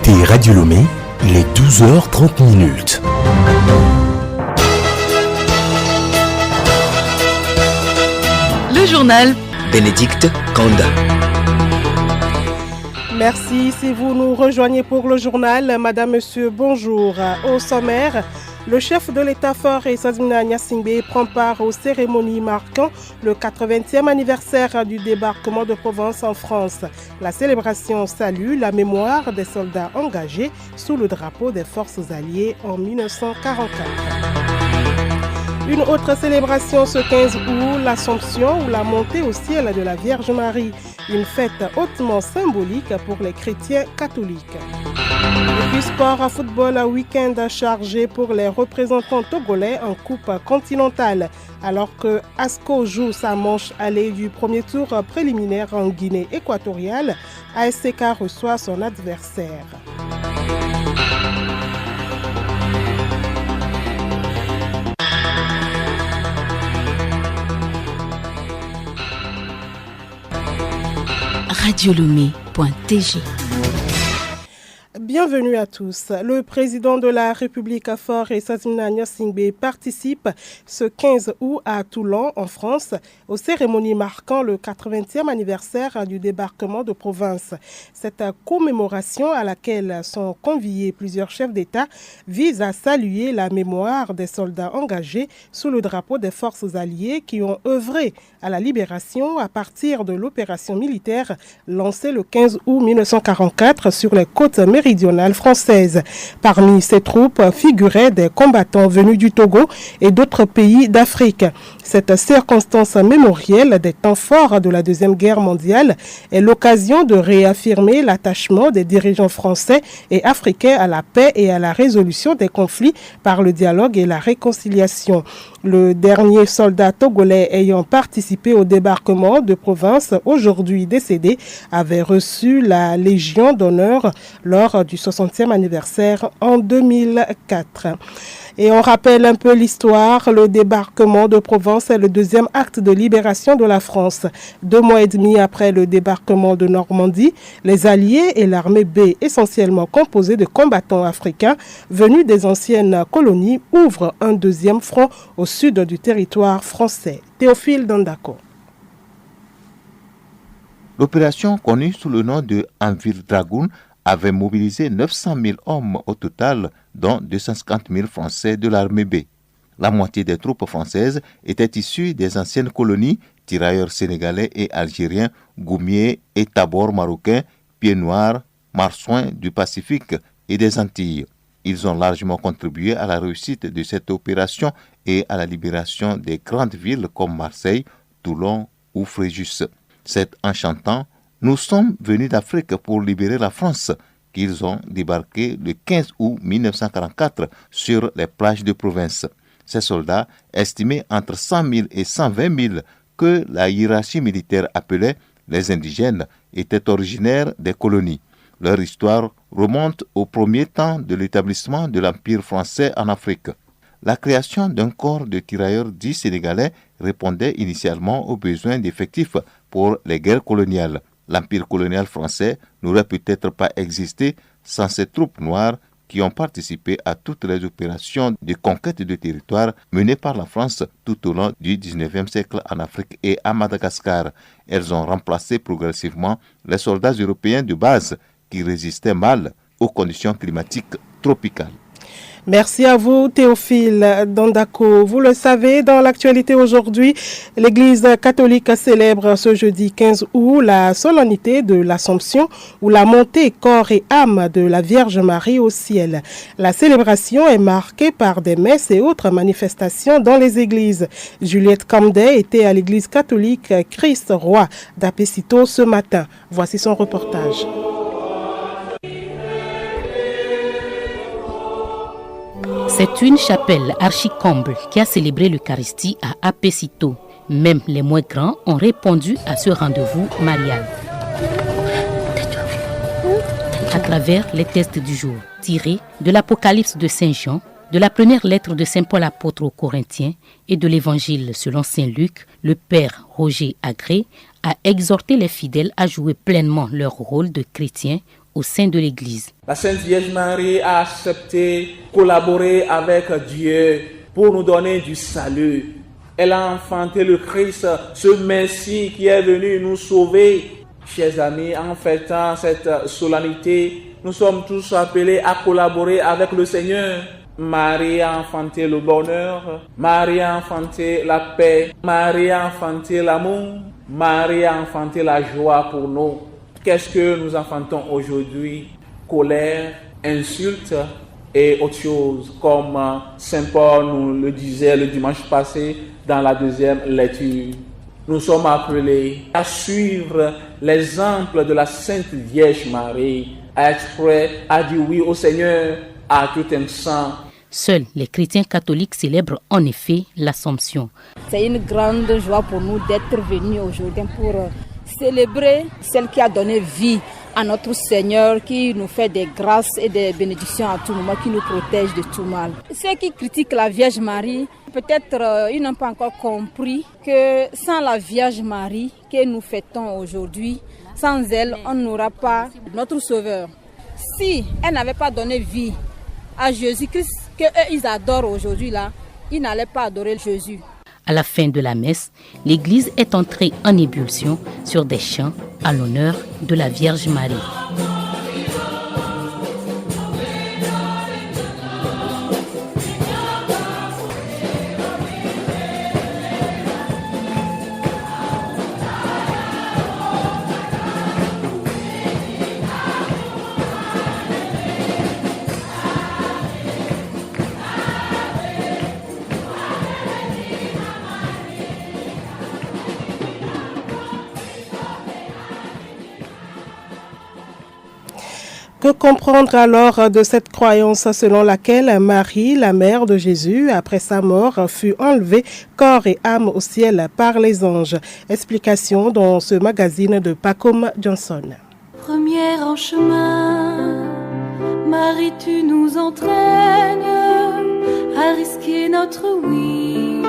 écoutez Radio Lomé, il est 12h30. Le journal Bénédicte Kanda. Merci. Si vous nous rejoignez pour le journal, Madame, Monsieur, bonjour. Au sommaire, le chef de l'État Faure Nsassingbe Gnassingbé prend part aux cérémonies marquant le 80e anniversaire du débarquement de Provence en France. La célébration salue la mémoire des soldats engagés sous le drapeau des forces alliées en 1944. Une autre célébration ce 15 août, l'Assomption ou la montée au ciel de la Vierge Marie. Une fête hautement symbolique pour les chrétiens catholiques. Et puis sport à football, un week-end chargé pour les représentants togolais en Coupe continentale. Alors que ASCO joue sa manche allée du premier tour préliminaire en Guinée équatoriale, ASCK reçoit son adversaire. radiolomé.tg. Bienvenue à tous. Le président de la République Faure Nsassingbe Gnassingbé participe ce 15 août à Toulon, en France, aux cérémonies marquant le 80e anniversaire du débarquement de Provence. Cette commémoration à laquelle sont conviés plusieurs chefs d'État vise à saluer la mémoire des soldats engagés sous le drapeau des forces alliées qui ont œuvré à la libération à partir de l'opération militaire lancée le 15 août 1944 sur les côtes méridionales françaises. Parmi ces troupes figuraient des combattants venus du Togo et d'autres pays d'Afrique. Cette circonstance mémorielle des temps forts de la Deuxième Guerre mondiale est l'occasion de réaffirmer l'attachement des dirigeants français et africains à la paix et à la résolution des conflits par le dialogue et la réconciliation. Le dernier soldat togolais ayant participé au débarquement de Provence, aujourd'hui décédé, avait reçu la Légion d'honneur lors du 60e anniversaire en 2004. Et on rappelle un peu l'histoire. Le débarquement de Provence est le deuxième acte de libération de la France. 2 mois et demi après le débarquement de Normandie, les Alliés et l'armée B, essentiellement composée de combattants africains venus des anciennes colonies, ouvrent un deuxième front au sud du territoire français. Théophile Dandako. L'opération, connue sous le nom de Anvil Dragoon, avait mobilisé 900 000 hommes au total, dont 250 000 Français de l'armée B. La moitié des troupes françaises étaient issues des anciennes colonies, tirailleurs sénégalais et algériens, goumiers et tabors marocains, pieds noirs, marsouins du Pacifique et des Antilles. Ils ont largement contribué à la réussite de cette opération et à la libération des grandes villes comme Marseille, Toulon ou Fréjus. C'est en chantant « Nous sommes venus d'Afrique pour libérer la France » qu'ils ont débarqué le 15 août 1944 sur les plages de Provence. Ces soldats, estimés entre 100 000 et 120 000, que la hiérarchie militaire appelait les indigènes, étaient originaires des colonies. Leur histoire remonte au premier temps de l'établissement de l'Empire français en Afrique. La création d'un corps de tirailleurs dits sénégalais répondait initialement aux besoins d'effectifs pour les guerres coloniales. L'Empire colonial français n'aurait peut-être pas existé sans ces troupes noires qui ont participé à toutes les opérations de conquête de territoire menées par la France tout au long du XIXe siècle en Afrique et à Madagascar. Elles ont remplacé progressivement les soldats européens de base qui résistaient mal aux conditions climatiques tropicales. Merci à vous, Théophile Dandako. Vous le savez, dans l'actualité aujourd'hui, l'Église catholique célèbre ce jeudi 15 août la solennité de l'Assomption ou la montée corps et âme de la Vierge Marie au ciel. La célébration est marquée par des messes et autres manifestations dans les églises. Juliette Camdet était à l'Église catholique Christ Roi d'Apesito ce matin. Voici son reportage. C'est une chapelle archi-comble qui a célébré l'Eucharistie à Apesito. Même les moins grands ont répondu à ce rendez-vous marial. À travers les textes du jour, tirés de l'Apocalypse de Saint Jean, de la première lettre de Saint Paul apôtre aux Corinthiens et de l'Évangile selon Saint Luc, le père Roger Agré a exhorté les fidèles à jouer pleinement leur rôle de chrétiens au sein de l'Église. La Sainte Vierge Marie a accepté collaborer avec Dieu pour nous donner du salut. Elle a enfanté le Christ, ce Messie qui est venu nous sauver. Chers amis, en fêtant cette solennité, nous sommes tous appelés à collaborer avec le Seigneur. Marie a enfanté le bonheur, Marie a enfanté la paix, Marie a enfanté l'amour, Marie a enfanté la joie pour nous. Qu'est-ce que nous enfantons aujourd'hui? Colère, insulte et autre chose, comme Saint Paul nous le disait le dimanche passé dans la deuxième lecture. Nous sommes appelés à suivre l'exemple de la Sainte Vierge Marie, à être prêts à dire oui au Seigneur à tout instant. Seuls les chrétiens catholiques célèbrent en effet l'Assomption. C'est une grande joie pour nous d'être venus aujourd'hui pour célébrer celle qui a donné vie à notre Seigneur, qui nous fait des grâces et des bénédictions à tout moment, qui nous protège de tout mal. Ceux qui critiquent la Vierge Marie, peut-être ils n'ont pas encore compris que sans la Vierge Marie que nous fêtons aujourd'hui, sans elle, on n'aura pas notre Sauveur. Si elle n'avait pas donné vie à Jésus-Christ, qu'ils adorent aujourd'hui là, ils n'allaient pas adorer Jésus. À la fin de la messe, l'église est entrée en ébullition sur des chants à l'honneur de la Vierge Marie. Que comprendre alors de cette croyance selon laquelle Marie, la mère de Jésus, après sa mort, fut enlevée corps et âme au ciel par les anges? Explication dans ce magazine de Pacom Johnson. Première en chemin, Marie, tu nous entraînes à risquer notre oui.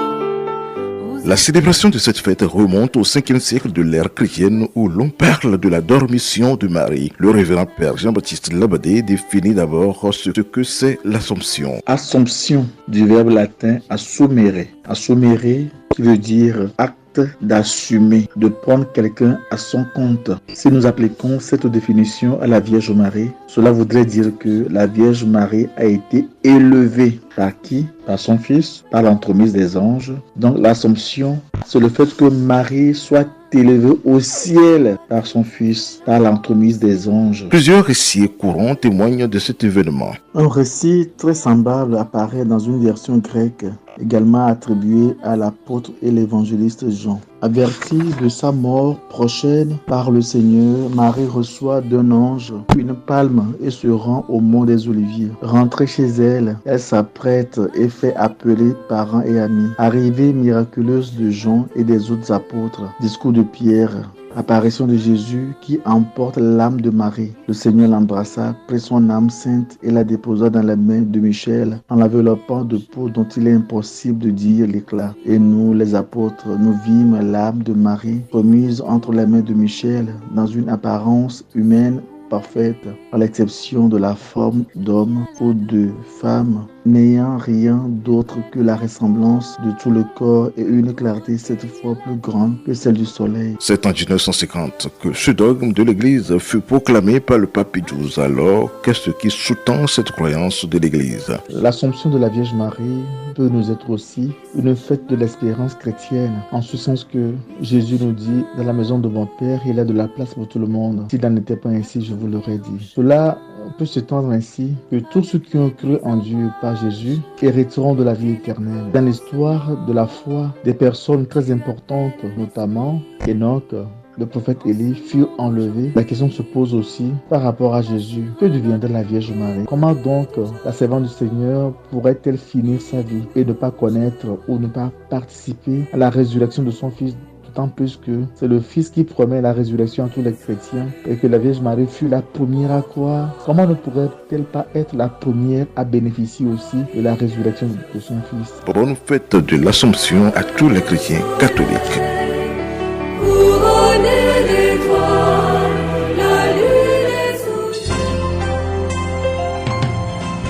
La célébration de cette fête remonte au 5e siècle de l'ère chrétienne où l'on parle de la dormition de Marie. Le révérend père Jean-Baptiste Labadé définit d'abord ce que c'est l'Assomption. Assomption du verbe latin assumere. Assumere qui veut dire acte d'assumer, de prendre quelqu'un à son compte. Si nous appliquons cette définition à la Vierge Marie, cela voudrait dire que la Vierge Marie a été élevée. Par qui? Par son Fils, par l'entremise des anges. Donc l'Assomption, c'est le fait que Marie soit élevée au ciel par son Fils, par l'entremise des anges. Plusieurs récits courants témoignent de cet événement. Un récit très semblable apparaît dans une version grecque, également attribuée à l'apôtre et l'évangéliste Jean. Avertie de sa mort prochaine par le Seigneur, Marie reçoit d'un ange une palme et se rend au mont des Oliviers. Rentrée chez elle, elle s'apprête et fait appeler parents et amis. Arrivée miraculeuse de Jean et des autres apôtres. Discours de Pierre. Apparition de Jésus qui emporte l'âme de Marie. Le Seigneur l'embrassa, prit son âme sainte et la déposa dans la main de Michel en l'enveloppant de peau dont il est impossible de dire l'éclat. Et nous, les apôtres, nous vîmes l'âme de Marie remise entre les mains de Michel dans une apparence humaine parfaite, à l'exception de la forme d'homme ou de femme, n'ayant rien d'autre que la ressemblance de tout le corps et une clarté cette fois plus grande que celle du soleil. C'est en 1950 que ce dogme de l'Église fut proclamé par le pape Pie XII. Alors, qu'est-ce qui sous-tend cette croyance de l'Église? L'Assomption de la Vierge Marie peut nous être aussi une fête de l'espérance chrétienne, en ce sens que Jésus nous dit, dans la maison de mon Père, il y a de la place pour tout le monde. S'il n'en était pas ainsi, je vous l'aurais dit. Cela peut s'étendre ainsi que tous ceux qui ont cru en Dieu par Jésus hériteront de la vie éternelle. Dans l'histoire de la foi, des personnes très importantes, notamment Enoch, le prophète Élie, furent enlevés. La question se pose aussi par rapport à Jésus. Que deviendrait la Vierge Marie? Comment donc la servante du Seigneur pourrait-elle finir sa vie et ne pas connaître ou ne pas participer à la résurrection de son Fils? D'autant plus que c'est le Fils qui promet la résurrection à tous les chrétiens et que la Vierge Marie fut la première à croire. Comment ne pourrait-elle pas être la première à bénéficier aussi de la résurrection de son Fils? Bonne fête de l'Assomption à tous les chrétiens catholiques.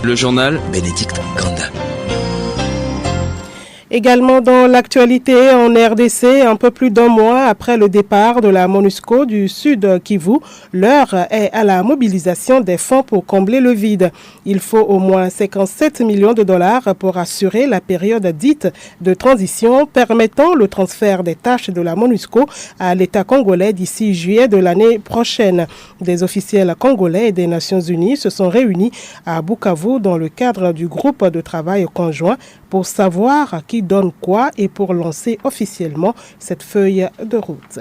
Le journal Bénédicte Kanda. Également dans l'actualité en RDC, un peu plus d'un mois après le départ de la MONUSCO du Sud Kivu, l'heure est à la mobilisation des fonds pour combler le vide. Il faut au moins 57 millions de dollars pour assurer la période dite de transition permettant le transfert des tâches de la MONUSCO à l'État congolais d'ici juillet de l'année prochaine. Des officiels congolais et des Nations Unies se sont réunis à Bukavu dans le cadre du groupe de travail conjoint pour savoir qui donne quoi et pour lancer officiellement cette feuille de route.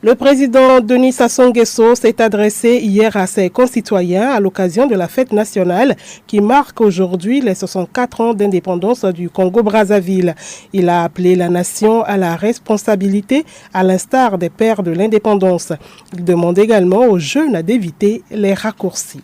Le président Denis Sassou Nguesso s'est adressé hier à ses concitoyens à l'occasion de la fête nationale qui marque aujourd'hui les 64 ans d'indépendance du Congo-Brazzaville. Il a appelé la nation à la responsabilité à l'instar des pères de l'indépendance. Il demande également aux jeunes d'éviter les raccourcis.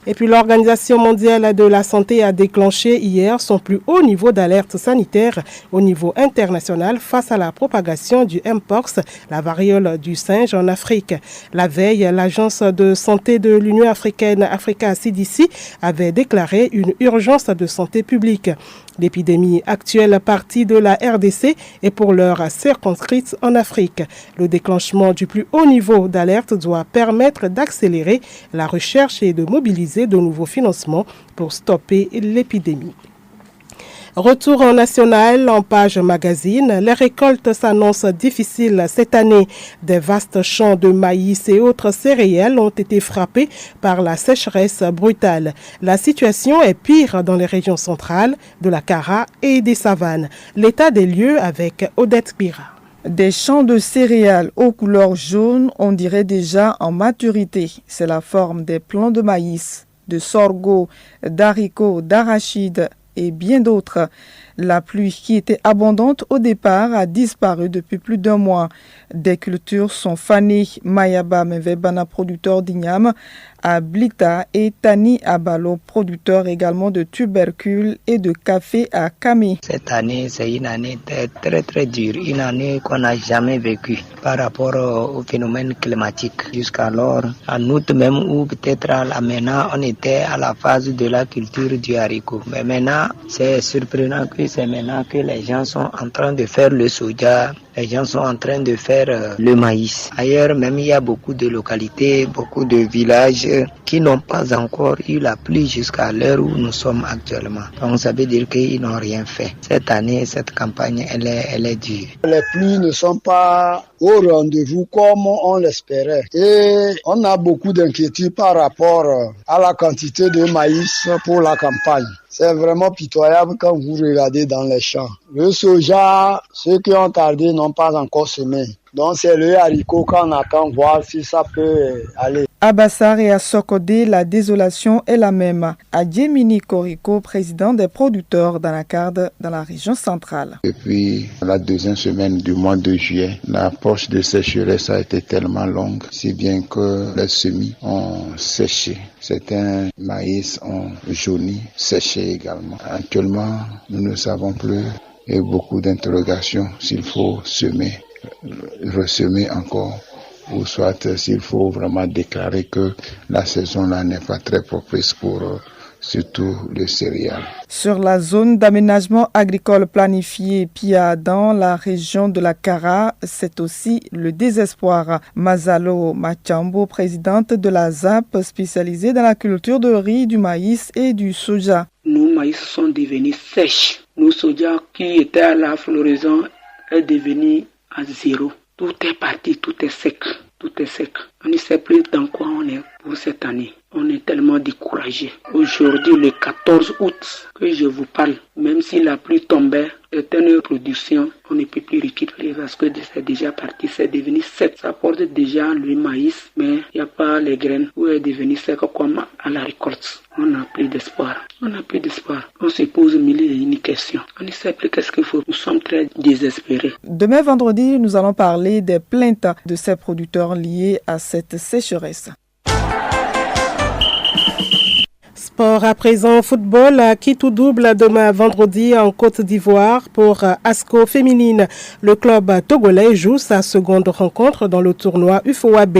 Et puis l'Organisation mondiale de la santé a déclenché hier son plus haut niveau d'alerte sanitaire au niveau international face à la propagation du Mpox, la variole du singe en Afrique. La veille, l'Agence de santé de l'Union africaine, Africa CDC, avait déclaré une urgence de santé publique. L'épidémie actuelle partie de la RDC est pour l'heure circonscrite en Afrique. Le déclenchement du plus haut niveau d'alerte doit permettre d'accélérer la recherche et de mobiliser de nouveaux financements pour stopper l'épidémie. Retour en national, en page magazine, les récoltes s'annoncent difficiles cette année. Des vastes champs de maïs et autres céréales ont été frappés par la sécheresse brutale. La situation est pire dans les régions centrales, de la Kara et des savanes. L'état des lieux avec Odette Bira. Des champs de céréales aux couleurs jaunes, on dirait déjà en maturité. C'est la forme des plants de maïs, de sorgho, d'haricots, d'arachides et bien d'autres. La pluie qui était abondante au départ a disparu depuis plus d'un mois. Des cultures sont fanées. Mayaba Mevebana, producteur d'igname, à Blita, et Tani Abalo, producteur également de tubercules et de café à Kamé. Cette année, c'est une année très dure, une année qu'on n'a jamais vécue par rapport au phénomène climatique. Jusqu'alors, en août même, ou peut-être à la MENA, on était à la phase de la culture du haricot. Mais maintenant, c'est surprenant que c'est maintenant que les gens sont en train de faire le soja, les gens sont en train de faire le maïs. Ailleurs même, il y a beaucoup de localités, beaucoup de villages qui n'ont pas encore eu la pluie jusqu'à l'heure où nous sommes actuellement. Donc ça veut dire qu'ils n'ont rien fait. Cette année, cette campagne, elle est dure. Les pluies ne sont pas au rendez-vous comme on l'espérait. Et on a beaucoup d'inquiétudes par rapport à la quantité de maïs pour la campagne. C'est vraiment pitoyable quand vous regardez dans les champs. Le soja, ceux qui ont tardé n'ont pas encore semé. Donc c'est le haricot qu'on attend voir si ça peut aller. À Bassar et à Sokodé, la désolation est la même. À Djemini Koriko, président des producteurs d'anacarde dans la région centrale. Depuis la deuxième semaine du mois de juillet, l'approche de sécheresse a été tellement longue, si bien que les semis ont séché. Certains maïs ont jauni, séché également. Actuellement, nous ne savons plus et beaucoup d'interrogations s'il faut semer, ressemer encore, ou soit s'il faut vraiment déclarer que la saison là n'est pas très propice pour surtout le céréales. Sur la zone d'aménagement agricole planifiée Pia dans la région de la Kara, c'est aussi le désespoir. Mazalo Machambo, présidente de la ZAP spécialisée dans la culture de riz, du maïs et du soja. Nos maïs sont devenus sèches. Nos soja qui étaient à la floraison est devenu à zéro. Tout est parti, tout est sec. Tout est sec. On ne sait plus dans quoi on est pour cette année. On est tellement découragé. Aujourd'hui, le 14 août, que je vous parle, même si la pluie tombait, certaines productions, on ne peut plus récupérer parce que c'est déjà parti, c'est devenu sec. Ça porte déjà le maïs, mais il n'y a pas les graines où est devenu sec comme à la récolte. On n'a plus d'espoir. On n'a plus d'espoir. On se pose mille et une questions. On ne sait plus qu'est-ce qu'il faut. Nous sommes très désespérés. Demain vendredi, nous allons parler des plaintes de ces producteurs liés à cette sécheresse. Sport à présent, football qui tout double demain vendredi en Côte d'Ivoire pour ASCO féminine. Le club togolais joue sa seconde rencontre dans le tournoi UFOAB.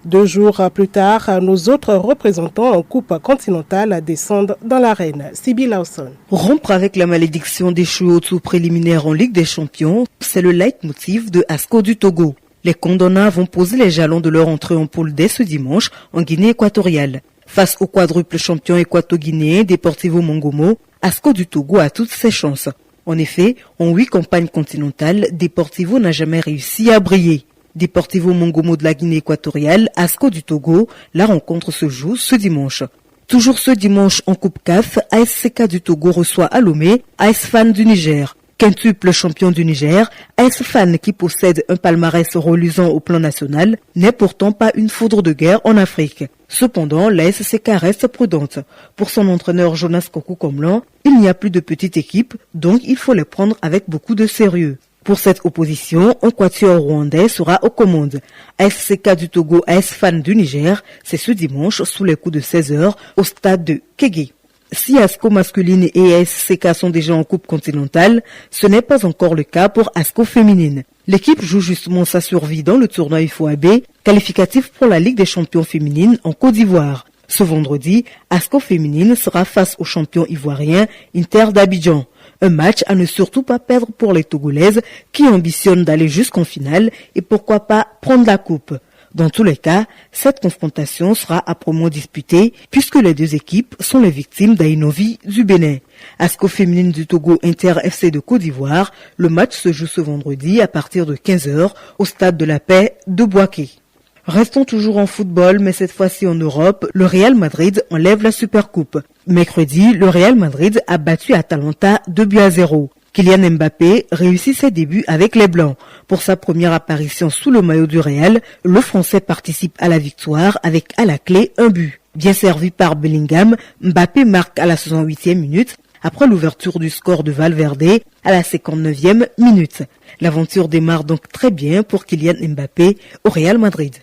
2 jours plus tard, nos autres représentants en Coupe continentale descendent dans l'arène. Sibyl Lawson. Rompre avec la malédiction d'échouer au tour préliminaire en Ligue des Champions, c'est le leitmotiv de ASCO du Togo. Les Condona vont poser les jalons de leur entrée en poule dès ce dimanche en Guinée équatoriale. Face au quadruple champion équato-guinéen Deportivo Mongomo, ASCO du Togo a toutes ses chances. En effet, en 8 campagnes continentales, Deportivo n'a jamais réussi à briller. Deportivo Mongomo de la Guinée équatoriale, ASCO du Togo, la rencontre se joue ce dimanche. Toujours ce dimanche en Coupe CAF, ASCK du Togo reçoit à Lomé AS Fan du Niger. Quintuple champion du Niger, AS Fan qui possède un palmarès reluisant au plan national, n'est pourtant pas une foudre de guerre en Afrique. Cependant, la SCK reste prudente. Pour son entraîneur Jonas Kokou-Komlan, il n'y a plus de petite équipe, donc il faut les prendre avec beaucoup de sérieux. Pour cette opposition, un quatuor rwandais sera aux commandes. ASCK du Togo, AS Fan du Niger, c'est ce dimanche sous les coups de 16h au stade de Kégué. Si ASCO masculine et ASCK sont déjà en coupe continentale, ce n'est pas encore le cas pour ASCO féminine. L'équipe joue justement sa survie dans le tournoi UFOAB, qualificatif pour la Ligue des champions féminines en Côte d'Ivoire. Ce vendredi, ASCO féminine sera face au champion ivoirien Inter d'Abidjan. Un match à ne surtout pas perdre pour les Togolaises qui ambitionnent d'aller jusqu'en finale et pourquoi pas prendre la coupe. Dans tous les cas, cette confrontation sera âprement disputée puisque les 2 équipes sont les victimes d'Ainovi du Bénin. ASCO féminine du Togo Inter FC de Côte d'Ivoire, le match se joue ce vendredi à partir de 15h au stade de la Paix de Bouaké. Restons toujours en football, mais cette fois-ci en Europe, le Real Madrid enlève la Supercoupe. Mercredi, le Real Madrid a battu Atalanta 2-0. Kylian Mbappé réussit ses débuts avec les Blancs. Pour sa première apparition sous le maillot du Real, le Français participe à la victoire avec à la clé un but. Bien servi par Bellingham, Mbappé marque à la 68e minute après l'ouverture du score de Valverde à la 59e minute. L'aventure démarre donc très bien pour Kylian Mbappé au Real Madrid.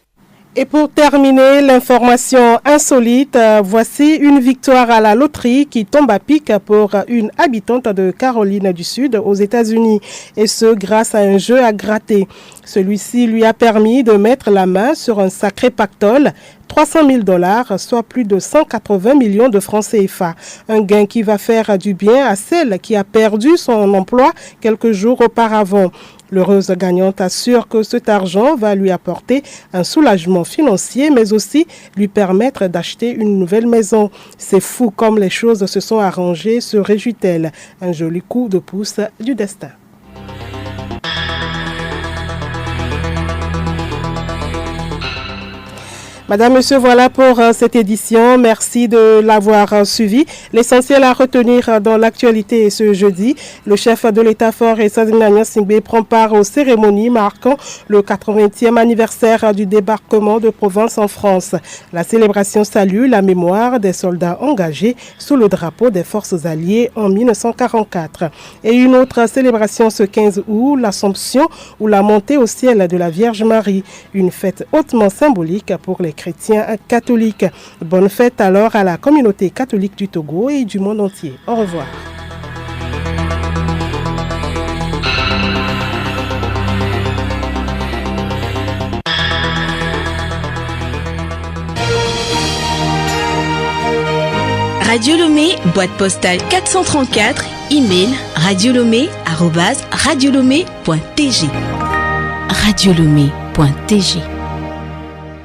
Et pour terminer, l'information insolite, voici une victoire à la loterie qui tombe à pic pour une habitante de Caroline du Sud aux États-Unis. Et ce, grâce à un jeu à gratter. Celui-ci lui a permis de mettre la main sur un sacré pactole, $300,000, soit plus de 180 millions de francs CFA. Un gain qui va faire du bien à celle qui a perdu son emploi quelques jours auparavant. L'heureuse gagnante assure que cet argent va lui apporter un soulagement financier, mais aussi lui permettre d'acheter une nouvelle maison. C'est fou comme les choses se sont arrangées, se réjouit-elle. Un joli coup de pouce du destin. Madame, Monsieur, voilà pour cette édition. Merci de l'avoir suivi. L'essentiel à retenir dans l'actualité ce jeudi, le chef de l'État-fort et Ssazina Gnassingbé prend part aux cérémonies marquant le 80e anniversaire du débarquement de Provence en France. La célébration salue la mémoire des soldats engagés sous le drapeau des forces alliées en 1944. Et une autre célébration ce 15 août, l'Assomption ou la montée au ciel de la Vierge Marie. Une fête hautement symbolique pour les chrétiens catholiques. Bonne fête alors à la communauté catholique du Togo et du monde entier. Au revoir. Radio Lomé, boîte postale 434, email radiolomé@radiolomé.tg. radiolomé.tg